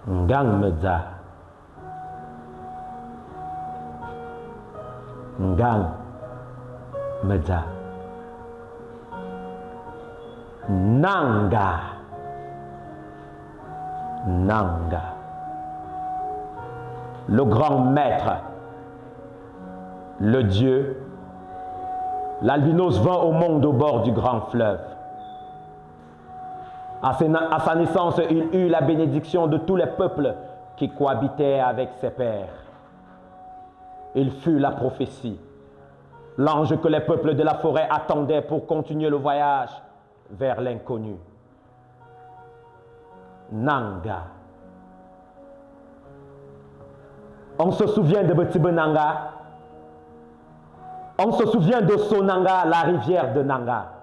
Ngang medza. Ngang medza. Nanga. Nanga. Le grand maître, le Dieu, l'albinos vint au monde au bord du grand fleuve. À sa naissance, il eut la bénédiction de tous les peuples qui cohabitaient avec ses pères. Il fut la prophétie, l'ange que les peuples de la forêt attendaient pour continuer le voyage vers l'inconnu. Nanga. On se souvient de Betibe Nanga. On se souvient de Sonanga, la rivière de Nanga.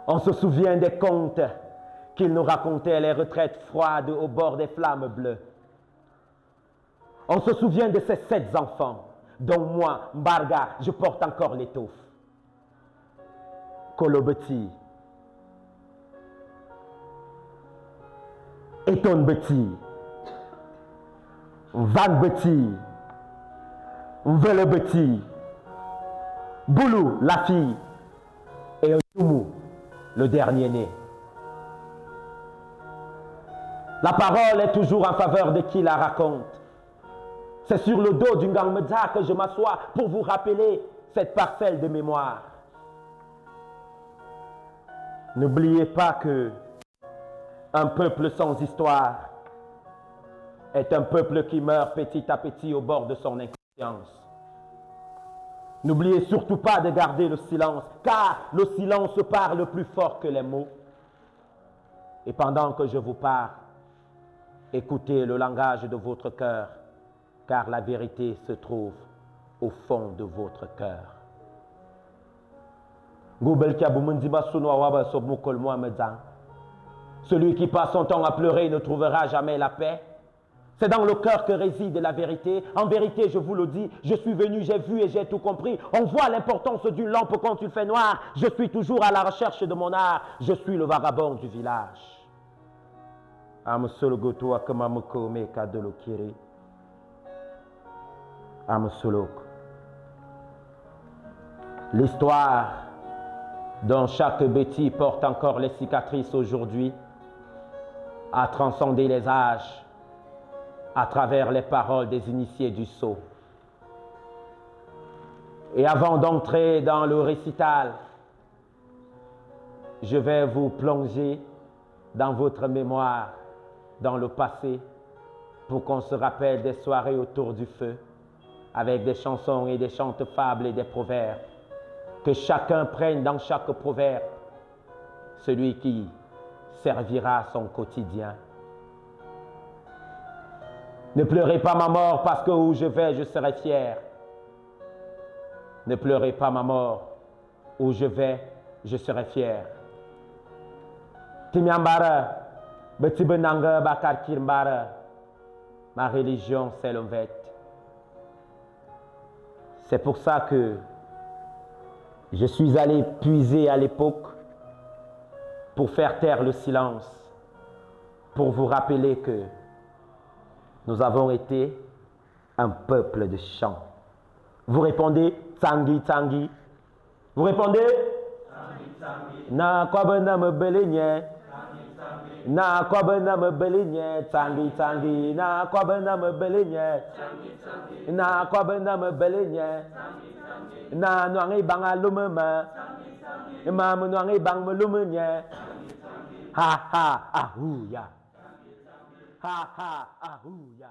On se souvient des contes qu'il nous racontait, les retraites froides au bord des flammes bleues. On se souvient de ses 7 enfants, dont moi, Mbarga, je porte encore l'étoffe. Kolobeti, Eton Beti, Van Beti, Mvele Beti, Boulou, la fille, et Otumu, le dernier-né. La parole est toujours en faveur de qui la raconte. C'est sur le dos du Ngang Medza que je m'assois pour vous rappeler cette parcelle de mémoire. N'oubliez pas que un peuple sans histoire est un peuple qui meurt petit à petit au bord de son inconscience. N'oubliez surtout pas de garder le silence, car le silence parle plus fort que les mots. Et pendant que je vous parle, écoutez le langage de votre cœur, car la vérité se trouve au fond de votre cœur. Celui qui passe son temps à pleurer ne trouvera jamais la paix. C'est dans le cœur que réside la vérité. En vérité, je vous le dis, je suis venu, j'ai vu et j'ai tout compris. On voit l'importance d'une lampe quand il fait noir. Je suis toujours à la recherche de mon art. Je suis le vagabond du village. L'histoire dont chaque bêtise porte encore les cicatrices aujourd'hui a transcendé les âges à travers les paroles des initiés du sceau. Et avant d'entrer dans le récital, je vais vous plonger dans votre mémoire, dans le passé, pour qu'on se rappelle des soirées autour du feu, avec des chansons et des chantes fables et des proverbes. Que chacun prenne dans chaque proverbe celui qui servira son quotidien. Ne pleurez pas ma mort parce que où je vais, je serai fier. Ne pleurez pas ma mort, où je vais, je serai fier. Timiambara, Betibenanga Bakar Kirmbara, ma religion c'est le vet. C'est pour ça que je suis allé puiser à l'époque pour faire taire le silence, pour vous rappeler que nous avons été un peuple de chants. Vous répondez Tangi Tangi. Vous répondez Na kwabena me belinye. Na kwabena me belinye. Tangi Tangi. Na kwabena me belinye. Na kwabena me belinye. Na nwangi banga lumema. Ma me nwangi bang me lumenye. Ha ha ahuya. Ha ha ahuya.